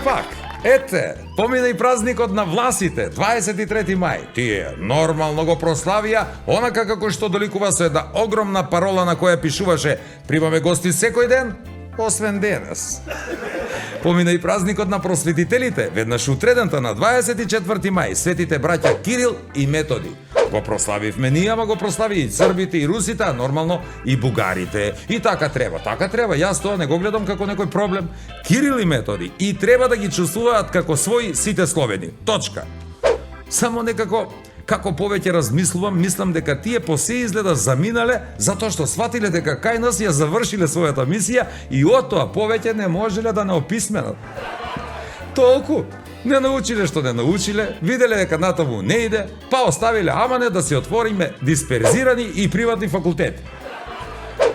пак, ете, помина и празникот на власите, 23 мај. Тие нормално го прославија, онака како што доликува со една огромна парола на која пишуваше "Примаме гости секој ден, освен денес". Помина и празникот на просветителите, веднаш утредента на 24 мај, светите браќа Кирил и Методи. Го прославивме ние, ама го прослави и црбите, и русите, а нормално и бугарите. И така треба, јас тоа не го гледам како некој проблем. Кирил и Методи и треба да ги чувствуваат како своји сите словени. Точка. Само некако, како повеќе размислувам, мислам дека тие по се изгледа заминале, затоа што сватиле дека кај нас ја завршиле својата мисија и од тоа повеќе не можеле да не описменат. Толку. Не научиле што не научиле, виделе дека натаму не иде, па оставиле амане да си отвориме дисперзирани и приватни факултети.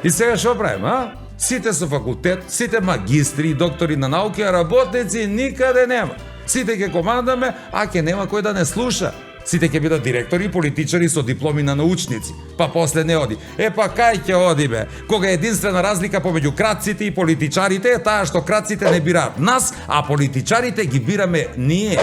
И сега што правиме, а? Сите со факултет, сите магистри и доктори на науки, а работници никаде нема. Сите ќе командаме, а ќе нема кој да не слуша. Сите ќе бидат директори и политичари со дипломи на научници. Па после не оди. Па кај ќе оди бе? Кога единствена разлика помеѓу крадците и политичарите е таа што крадците не бираат нас, а политичарите ги бираме ние.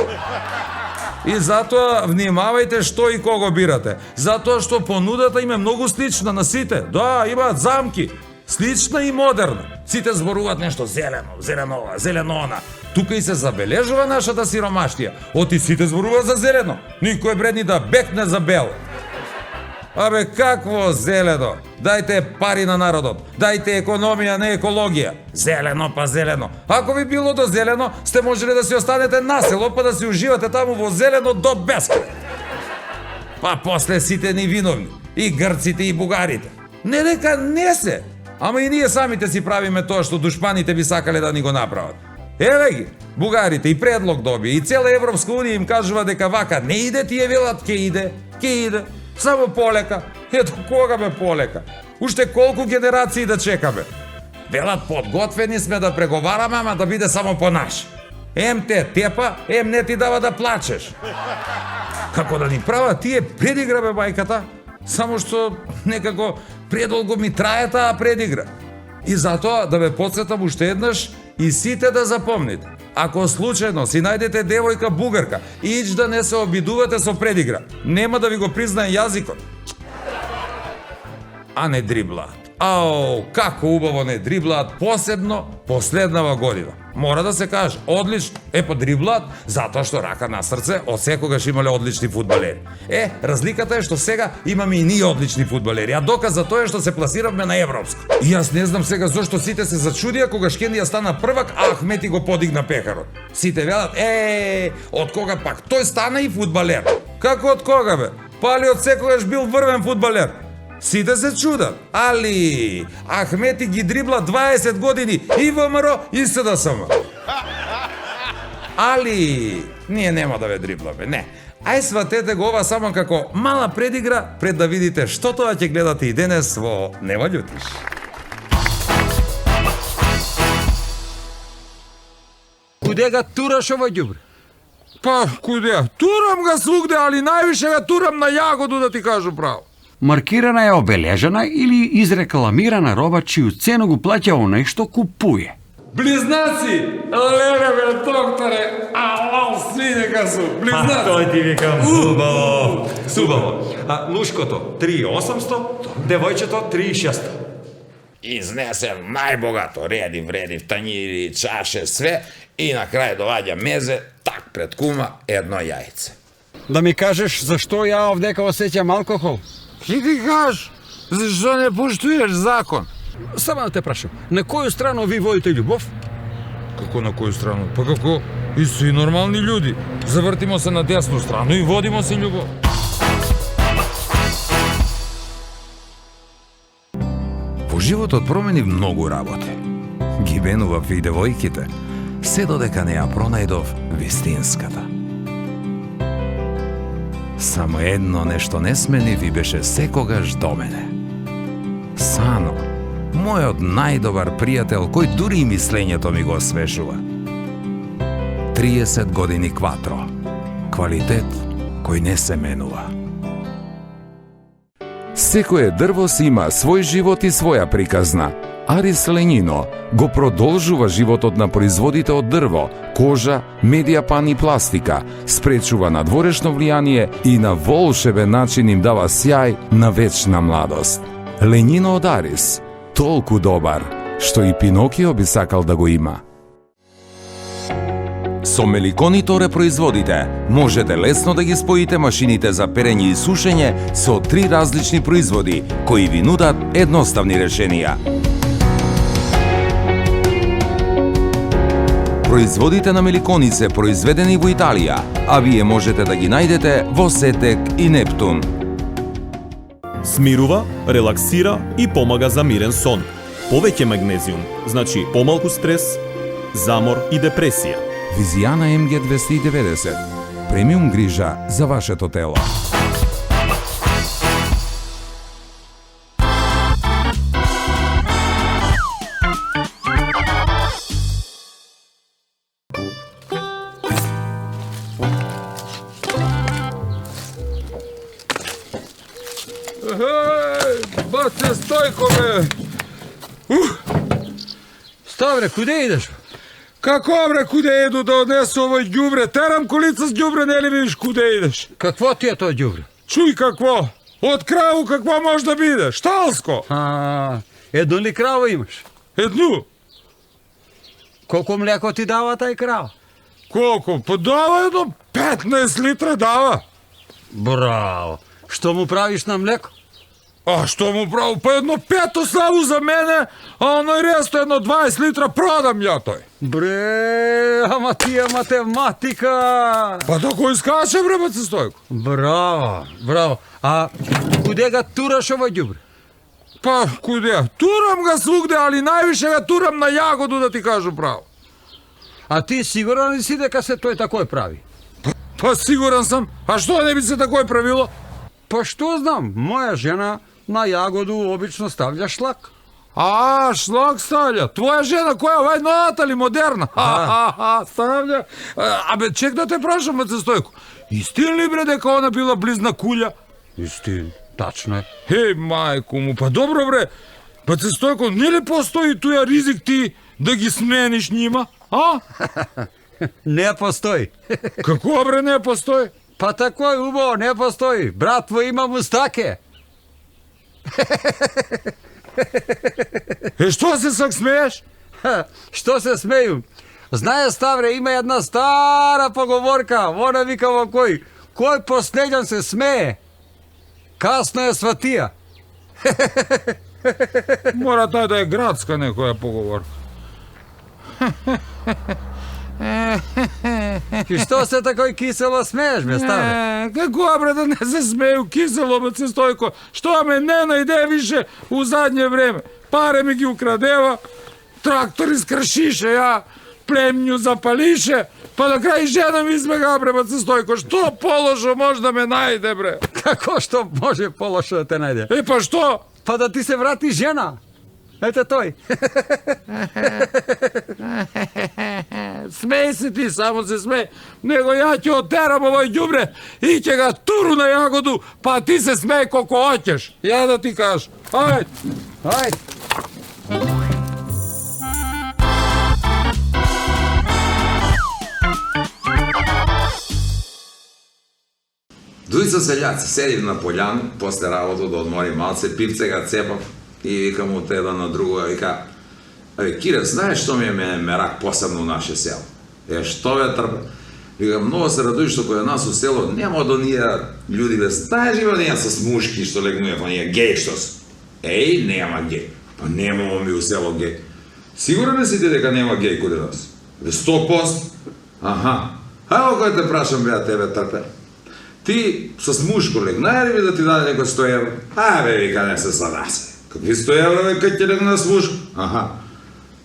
И затоа внимавајте што и кого бирате. Затоа што понудата им е многу слична на сите. Да, имаат замки. Слична и модерна. Сите зборуваат нешто зелено, зеленова, зеленона. Тука и се забележува нашата сиромаштија. Оти сите зборуваат за зелено. Никој бредни да бекне за бело. Абе, какво зелено? Дајте пари на народот. Дајте економија, не екологија. Зелено па зелено. Ако би било до зелено, сте можеле да си останете на село, па да си уживате таму во зелено до бескрај. Па после сите ни виновни. И грците и бугарите. Не дека не се. Ама и ние самите си правиме тоа што душманите би сакале да ни го направат. Еве ги, бугарите и предлог добија и цела Европска унија им кажува дека вака не иде, тие велат ке иде, само полека. Ето кога бе полека? Уште колку генерации да чекаме? Велат подготвени сме да преговараме, ама да биде само по наш. Ем те тепа, ем не ти дава да плачеш. Како да ни прават тие предигра бе мајката? Само што некако предолго ми трае таа предигра. И затоа да ве потсетам уште еднаш и сите да запомните. Ако случајно си најдете девојка бугарка, ич да не се обидувате со предигра. Нема да ви го признае јазикот. А не дриблаат. Ау, како убаво не дриблаат, посебно последнава година. Мора да се каже, одлично. Па дриблаат, затоа што рака на срце од секогаш имале одлични фудбалери. Разликата е што сега имаме и ние одлични фудбалери, а доказ за тоа е што се пласиравме на европско. И јас не знам сега зошто сите се зачудија кога Шкендија стана првак, а Ахмети го подигна пехарот. Сите велат, од кога пак тој стана и фудбалер? Како од кога бе? Пали од секогаш бил врвен фудбалер. Сите се чудат. Али, Ахмети ги дрибла 20 години и ВМРО и СДСМ. Али, ние нема да ве дрибламе, не. Ај сватете го ова само како мала предигра пред да видите што тоа ќе гледате и денес во Не ме љутиш. Куде га тураш ова ѓубре? Па, куде? Турам га свугде, али највише га турам на јагоду, да ти кажу право. Маркирана е обележана или изрекламирана роба чију цену го плаќа оној што купуе. Близнаци! Леле бе, докторе! Ау, свинека су! Близнаци! Тој ти викам, субаво. Лушкото 3800, девојчето 3600. Изнесем најбогато, редив, тањири, чаше, све и на крај доваѓа мезе, так пред кума, едно јајце. Да ми кажеш зашто ја овдека осеќам алкохол? Ти кажеш, зашто не поштуеш закон? Само да те прашам, на која страна ви водите љубов? Како на која страна? Па како? И си нормални људи. Завртимо се на десну страну и водимо се љубов. Во животот промени многу работи. Ги бенував и девојките, се додека не ја пронајдов вистинската. Само едно нешто не сменив и беше секогаш до мене. Сано, мојот најдобар пријател, кој дури и мислењето ми го освежува. 30 години кватро. Квалитет кој не се менува. Секое дрво си има свој живот и своја приказна, Арис Ленино го продолжува животот на производите од дрво, кожа, медиапан и пластика, спречува надворешно влијание и на волшебен начин им дава сјај на вечна младост. Ленино од Арис, толку добар, што и Пинокио би сакал да го има. Со Меликони Торе производите можете лесно да ги споите машините за перење и сушење со 3 различни производи кои ви нудат едноставни решенија. Производите на Меликони се произведени во Италија, а вие можете да ги најдете во Сетек и Нептун. Смирува, релаксира и помага за мирен сон. Повеќе магнезиум, значи помалку стрес, замор и депресија. Визијана МГ 290. Премиум грижа за вашето тело. Бате, Стојко, бе! Ставре, куде идеш? Како, бре, куде иду да однесу овој ѓубре? Терам колица с ѓубре, не ли видиш куде идеш? Какво ти е тоа ѓубре? Чуј какво? Од краву какво може да биде? Шталско! Едно ли крава имаш? Едну? Колку млеко ти дава тај крава? Колку? Па дава едно 15 литра дава. Браво! Што му правиш на млеко? А што му право? Па едно 5 само за мене, а оној ресто едно 20 литра продам ја тој. Бре, ама тие математика! Па да го искаше, бре, баце Стојко. Браво, браво. А куде ga тураш овој ѓубре? Па, куде? Турам ga свугде, али највише ga турам на јагоду, да ти кажу право. А ти сигурен ли си дека се тој такој прави? Па сигурен сам. А што не би се такој правило? Па што знам, моја жена на јагоду обично ставља шлак. А, шлак ставља. Твоја жена која вај новата ли модерна? Ставља. Абе, чек да те прашам, баце Стојко. Истин ли, бре, дека она била близна куља? Истин, тачно е. Хеј, мајко му, па добро, бре. Баце Стојко, не ли постои туја ризик ти да ги смениш нима? А? Не постои. Како, бре, не постои? Па такој убаво не постои. Брат твој има мустаке. Што се сак смееш? Што се смеју? Знае, Ставре, има една стара поговорка. Она вика во кој последен се смее, касно е сватија. Мора тај да е градска некоја поговорка. И што се такој кисело смееш, бе, Ставре? Како, бре, да не се смеju кисело, баце Стојко? Што ме не најде више у задње време? Паре ми ги украдева, трактор искршише, ја племњу запалише, па на крај жена ми избега, бре, баце Стојко. Што полошо може да ме најде, бре? Како што може полошо да те најде? Па што? Па да ти се врати жена. Ете тој. Смеј се ти, само се смеј. Него ја ќе отерам овој ѓубре и ќе ga туру на јагоду, па ти се смеј колко hoćeš. Ја да ти кажам. Ајде. Ајде. Двојца селјаци седим на пољану, после работа да одморим малце, пивце ga цепав и викам од еден на другога, вика, абе, Кире, знаеш што ми е мерак посебно у наше село? Што ве трпе? Викам, многу се радуј што кој нас у село нема од оние људи, бе, знаеш ли оние со смушки што легнуе, оние геј што се? Еј, нема геј. Па немамо ми у село геј. Сигурен ли си ти дека нема геј куде нас? Бе, 100%? Аха. Ајо кој те прашам, бе, тебе трпе. Ти со смушко легнај ли би да ти даде некој 100 евро? А, бе, вика, не се садасе. Какви 100 евро, бе, кај ти легна смушко? Аха.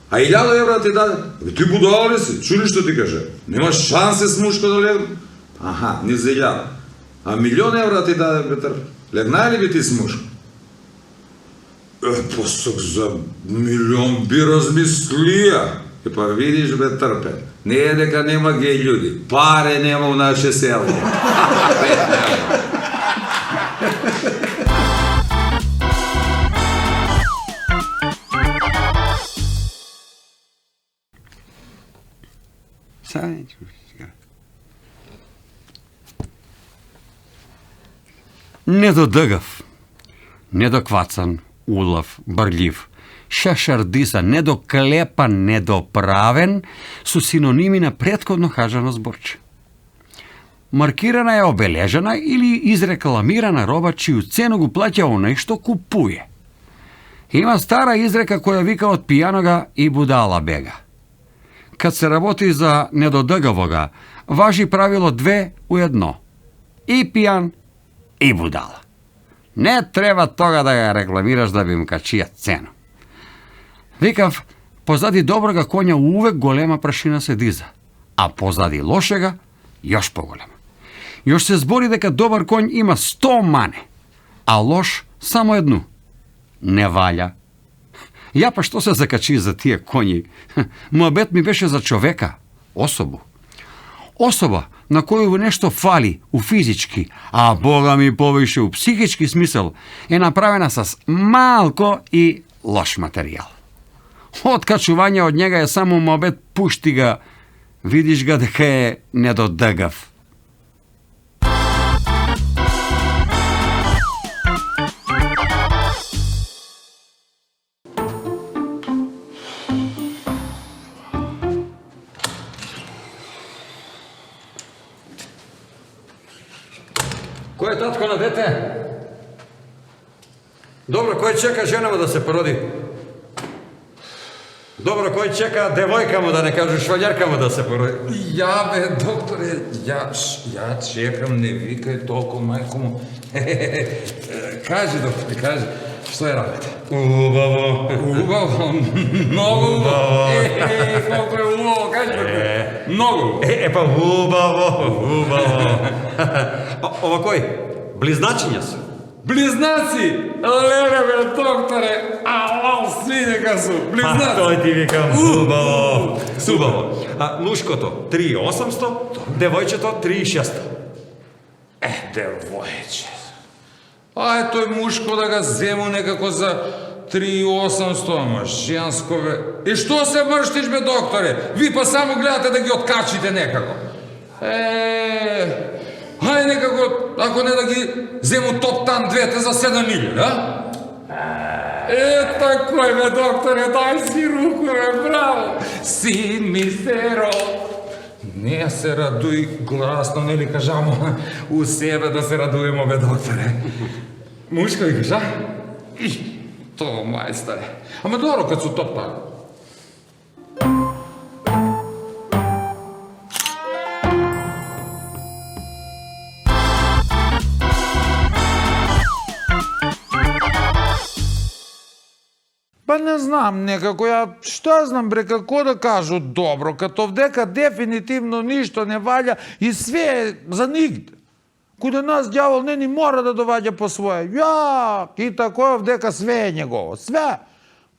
А 1000 евро ти даде? Бе, ти будала ли си? Чули што ти каже? Немаш шансе смушко да легна? Аха, ни за 1000. А 1.000.000 евро ти даде, бе, трпе. Легнај ли би ти смушко? Посок за 1.000.000 би размислија. И па видиш, бе, трпе. Не е дека нема геј људи. Паре нема у наше село. Недодъгав, недоквацан, улав, бърлив, шашардиса, недоклепан, недоправен су синоними на претходно кажано зборче. Маркирана е обележана или изрекламирана роба чию цену го плаќа оној што купуе. Има стара изрека која вика од пијанога и будала бега. Кад се работи за недодъгавога, важи правило 2 у 1. И пијан, и будала. Не треба тога да ја рекламираш да би им качија цена. Викав, позади доброга коња увек голема прашина се диза, а позади лошега још поголема. Још се збори дека добар конј има 100 мане, а лош само едну. Не валја. Ја па што се закачи за тие коњи? Мојабет ми беше за човека, особу. Особа на коju нешто фали у физички, а Бога ми повише у психички смисел, е направена с малко и лош материјал. Откачување од njega е само мојабет пушти ga, видиш ga дека е недодъгав. Кој е татко на дете? Добро, кој чека женава да се породи? Добро, кој чека девојка му, да не кажу шваљарка му да се породи? Ја бе, докторе, ја чекам, не викај толку, мајко му. Кажи, докторе, кажи, што е работа? Убаво. Убаво, многу убаво. Колко е убаво, кажи, докторе. Многу. Па убаво. Ова кој? Близначиња се. Близнаци! Леле бе, докторе, ау, свинека су, близнаци! Тој ти викам, убаво. Убаво. Лушкото 3800, девојчето 3600. Девојче. Ај, тој мушко да ga зему некако за 3800, ама женско бе. И што се мрштиш бе, докторе? Ви па само гледате да ги откачите некако. Ај некако, ако не да ги зему топ-тан двете за 7.000, а? Такој бе, докторе, дај си руку, бе, браво! Син ми се род. Не се радуј гласно, нели кажамо, у себе да се радуемо, бе, докторе. Мушко викаш, а? То, мајстаре. Ама добро кад су топ-тан. Па не знам, некако ја, што знам бре, како да кажу добро, като вдека дефинитивно ништо не валја и све е за нигде. Куде нас дјавол не ни мора да доваѓа по своje. Ја, и тако вдека све е негово, све.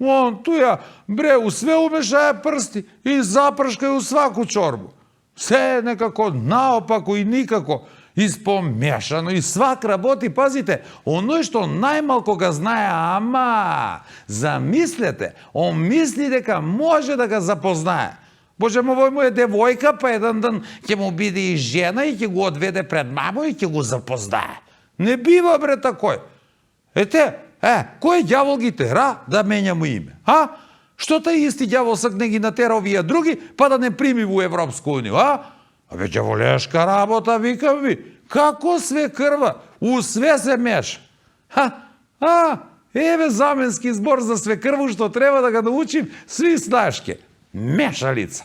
Он туја, бре, у све умешаја прсти и запршка у сваку чорбу. Се е некако наопако и никако. Испомешано и свак работи, пазите, оној што најмалко ga знае, ама, замислете, он мисли дека може да ga запознае. Боже, овој му е девојка, па еден ден ќе му биде и жена и ќе го одведе пред мамо и ќе го запознае. Не бива, бре, такој. Кој ѓавол ги тера да менјамо име, а? Што тај исти ѓавол сакне ги натера овие други, па да не прими во Европска унија, а? Абе, ѓаволешка работа, викам ви. Како све крва? У све се меша. Еве заменски збор за све крву што треба да ga научим сви снашке. Мешалица.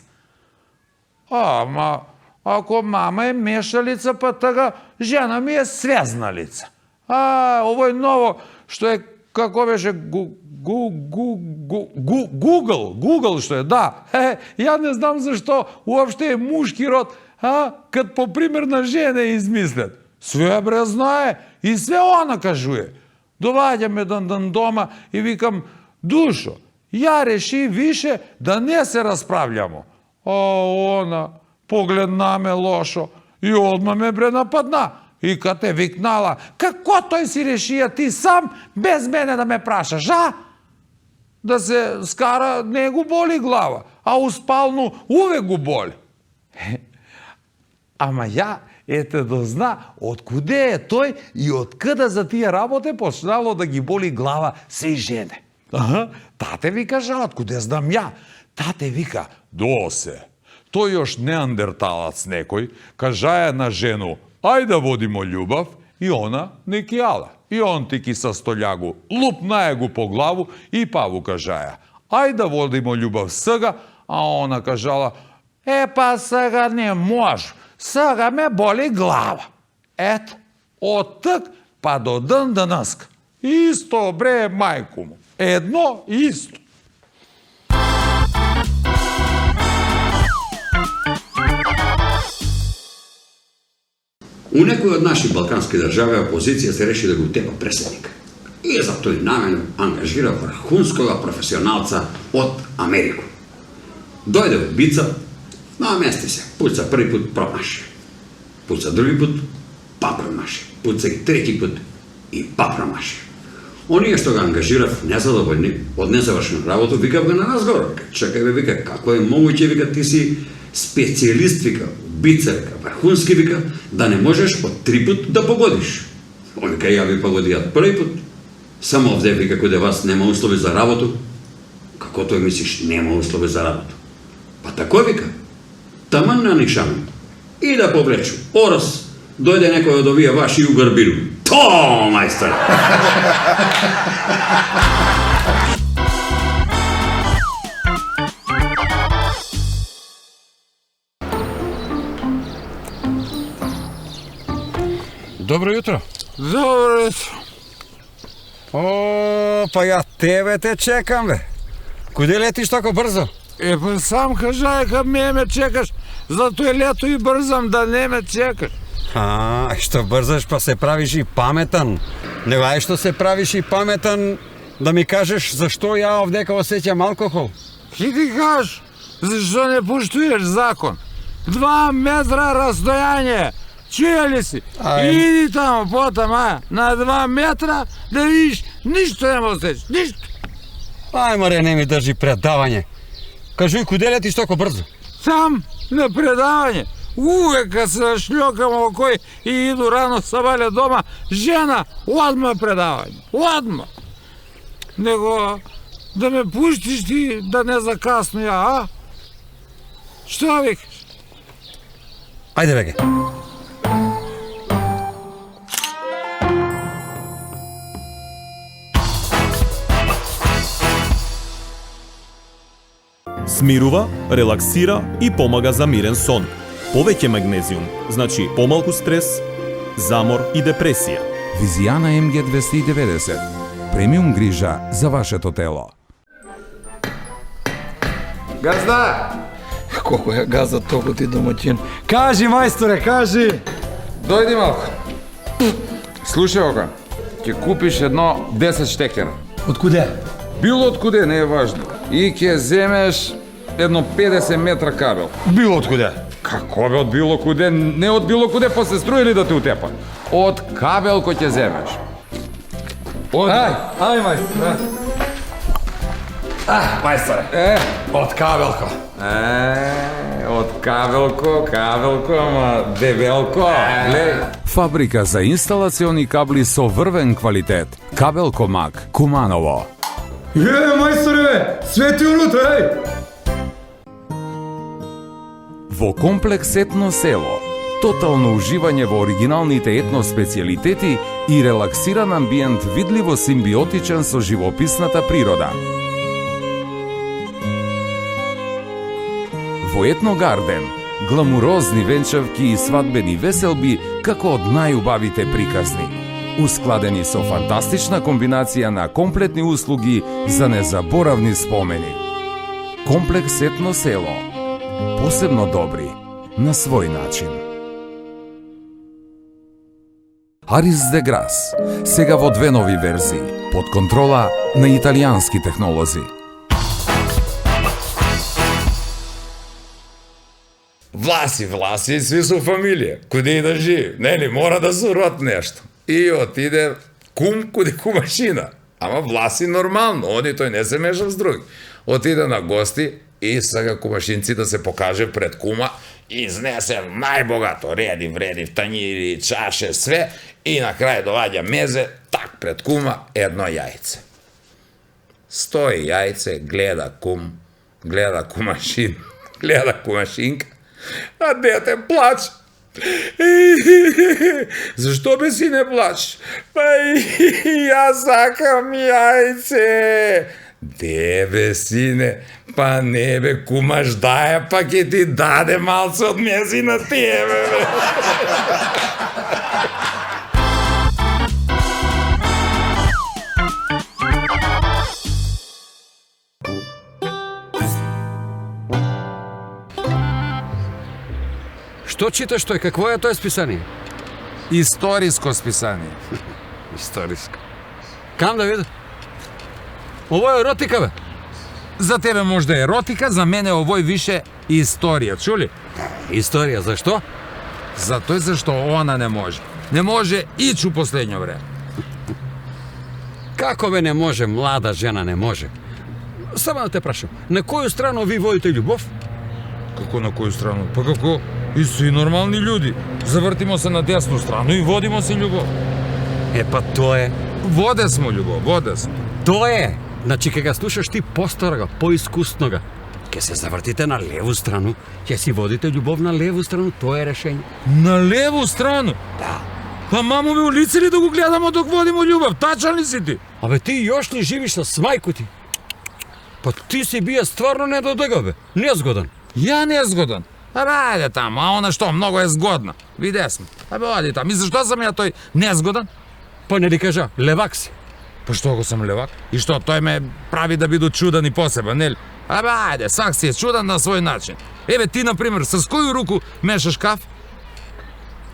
Ама, ако мама е мешалица, па тага жена ми е свезналица. Овој ново, што е, како беше, Google, што е, да. Ја не знам зашто уопште е мушки род, кад по пример на жена измислят. Све бре знае и све она кажуе. Доваѓаме ден дома и викам, Душо, ја реши више да не се расправљамо. Она погледна ме лошо и одма ме бре нападна. И кад те викнала, како тој си решија ти сам, без мене да ме прашаш, а? Да се скара, не го боли глава, а у спалну увек го боли. Ама ја, ете да зна, откуде е тој и откъде за тие работе почнало да ги боли глава се жене. Тате ви кажа, откуде знам ја? Тате вика, досе. Тој још неандерталац некој, кажаја на жену, ај да водимо љубав, и она не кијала. И он ти ки са столјагу, лупнаја го по главу и паву кажаја, ај да водимо љубав сега, а она кажала, па сега не може, сега ме боли глава. Ето, од тък па до ден денеска. Исто бре, мајку му. Едно исто. У некој од наши балкански држави опозиција се реши да го утепа преседник. И за тој намен ангажира врхунскога професионалца од Америку. Дојде од бица, намести се, пуца први пут, промаши. Пуца други пут, па промаши. Пуца и трети пут и па промаши. Оние што го ангажирав незадоволни од незавршена работа, викав го на разговор. Чекај бе, вика, како е могуќе, вика, ти си специјалист, вика, бица, вика, врхунски, вика, да не можеш од 3 пут да погодиш. Он вика, ја ви погодијат први пут. Само овде, вика, каде вас нема услови за работа. Како тој мислиш, нема услови за работа? Па тако вика, таман на нишан. И да повлечу. Орос, дојде некој од овие ваши у грбину. То, мајстор! Добро јутро. Добро утро. О, па ја тебе те чекам, бе. Куде летиш тако брзо? Па сам кажај кај ме чекаш, зато е лето и брзам да не ме чекаш. Што брзаш па се правиш и паметан. Не ај што се правиш и паметан да ми кажеш зашто ја овдека осеќам алкохол. Ки ти кажеш, зашто не поштуеш закон? 2 метра растојање. Чуја ли си? Иди тамо, потама, на 2 метра да видиш, ништо не осеќаш, ништо. Ај, море, не ми држи предавање. Кажуј, куде летиш тако брзо? Там, на предавање. Увека се шљокам окој и иду рано сабале дома, жена, одма предавање, одма. Него, да ме пуштиш ти да не закасно ја, а? Што викаш? Ајде, беге. Смирува, релаксира и помага за мирен сон. Повеќе магнезиум, значи помалку стрес, замор и депресија. Визијана МГ 290. Премиум грижа за вашето тело. Газда! Колко е газа толку ти домаќин. Кажи, мајсторе, кажи! Дојди малко. Слушај ока, ќе купиш едно 10 штекера. Од куде? Било од куде, не е важно. И ќе земеш едно 50 метра кабел. Било од куде? Како бе од било куде? Не од било куде, па се струили да те утепа. Од кабел кој ќе земеш. Ај, мајсторе. Мајсторе. Од кабелко. Од кабелко, ама дебелко. Глеј. Фабрика за инсталациони кабли со врвен квалитет. Кабелко Мак, Куманово. Мајсторе, свети унутре, Во комплекс Етно село, тотално уживање во оригиналните етно специјалитети и релаксиран амбиент видливо симбиотичен со живописната природа. Во Етно Гарден, гламурозни венчавки и свадбени веселби како од најубавите приказни. Ускладени со фантастична комбинација на комплетни услуги за незаборавни спомени. Комплекс Етно село. Посебно добри, на свој начин. Арис де Грас, сега во 2 нови верзии, под контрола на италијански технолози. Власи, сви су фамилија. Куде и да живи, нели, мора да се род нешто. И отиде кум куде кумашина. Ама Власи нормално, они тој не се меша с други. Отиде на гости И сега кумашинци да се покаже пред кума, изнесе најбогато, редив, тањири, чаше, све, и на крај доваѓа мезе, так пред кума, едно јајце. Стои јајце, гледа кум, гледа кумашин, гледа кумашинка, а дете плаче. Зашто бе си не плачеш? Па и јас сакам јајце. Де бе сине, па не бе, кумаш дае, па ќе ти даде малце од мези на тебе, бе. Што читаш тој? Какво е тоа списание? Историско списание. Историско. Кам да видам? Ово е еротика, бе. За тебе може да е еротика, за мене овој више историја, чули? Историја, зашто? Затоа зашто она не може. Не може ич у последњо време. Како бе не може, млада жена не може? Само да те прашам, на коју страну ви водите љубов? Како на коју страну? Па како? И си нормални људи. Завртимо се на десну страну и водимо се љубов. Е, па тоа е. Воде смо љубов, воде смо. Тоа е. Значи, кога ga слушаш ти постарога, поискуснога, ќе се завртите на леву страну, ќе си водите љубов на леву страну, тоа е решение. На леву страну? Да. Па мамо ме улици ли да го гледамо док водимо љубов? Тачан ли си ти? Абе, ти још ли живиш с мајко ти? Па ти си бие стварно недодега, бе. Незгоден. Ја не згоден. Абе, ајде таму, а она што, многу е згодна. Виде сме. Абе, оди таму. И зашто сам ја тој незгоден? Па не ли кажа, левак си. Па што го сам левак? И што, тој ме прави да биду чуден и посебен, нели? Абе, ајде, сак си е чуден на свој начин. Еве ти, например, с коју руку мешаш каф?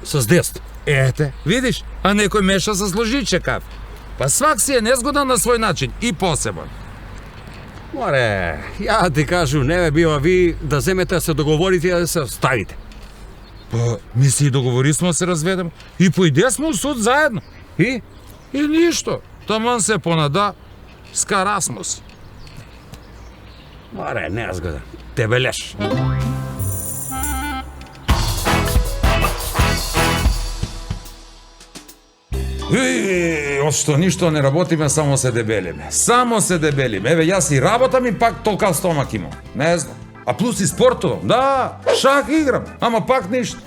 С десна. Ете, видиш? А некој меша со лужиче каф. Па свак си е незгоден на свој начин и посебен. Море, ја ти кажу, не бе бива ви да земете да се договорите и да се ставите. Па, ми си и договори смо да се разведеме. И поиде смо у суд заедно. И? И ништо. Таман се понада, скара смо се. Море, незгоден. Те белеш. Од што ништо не работиме, само се дебелиме. Само се дебелиме. Еве, јас и работам и пак толкав стомак имам. Не знам. А плюс и спортувам. Да, шах играм, ама пак ништо.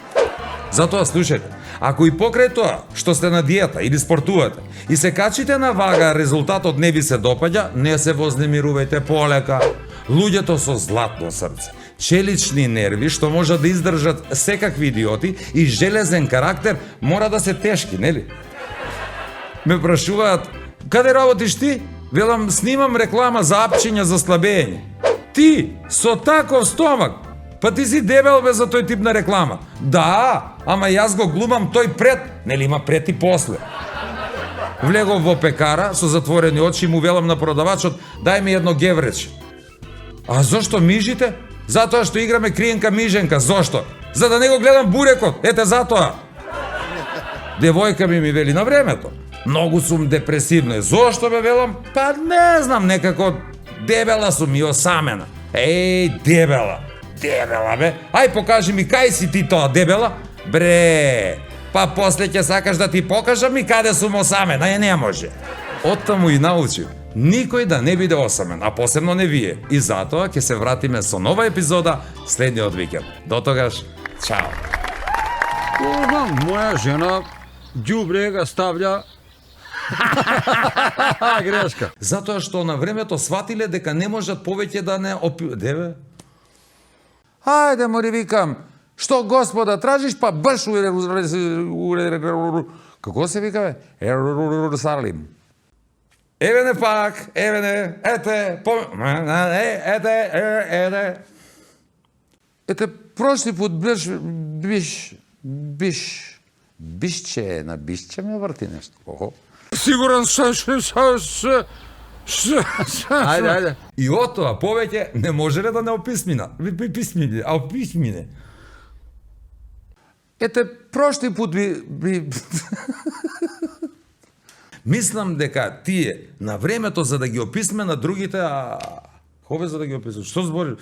Затоа слушајте, ако и покрај тоа што сте на диета или спортувате и се качите на вага, резултатот не ви се допаѓа, не се вознемирувајте, полека. Луѓето со златно срце, челични нерви што можат да издржат секакви идиоти и железен карактер мора да се тешки, нели? Ме прашуваат, каде работиш ти? Велам, снимам реклама за апчиња за слабење. Ти, со таков стомак, па ти си дебел бе за тој тип на реклама. Да, ама јас го глумам тој пред, нели има пред и после. Влегов во пекара, со затворени очи, му велам на продавачот, дај ми едно геврече. А зошто мижите? Затоа што играме криенка-миженка, зошто? За да не го гледам бурекот, ете затоа. Девојка ми вели на времето. Многу сум депресивна. Зошто бе велам? Па не знам, некако дебела сум и осамена. Еј, дебела. Дебела бе. Ај покажи ми кај си ти тоа дебела. Бре. Па после ќе сакаш да ти покажам и каде сум осамена, не може. Оттаму и научив. Никој да не биде осамен, а посебно не вие. И затоа ќе се вратиме со нова епизода следниот викенд. До тогаш, чао. Моја жена ѓубре га ставља. Грешка. Затоа што на времето сватиле дека не можат повеќе да не Деве? Ајде, мори викам, што господа тражиш, па баш како се вика бе? Ерусалим. Еве не пак, еве не, ете, ете. Ете, прошли пут бишче на бишче ме врти нешто. Охо. Сигурен Ајде. И од тоа повеќе не можеле да не описмина. Описмине. Ете, прошли пут Мислам дека тие на времето за да ги описме на другите, хове за да ги описуваш. Што збориш?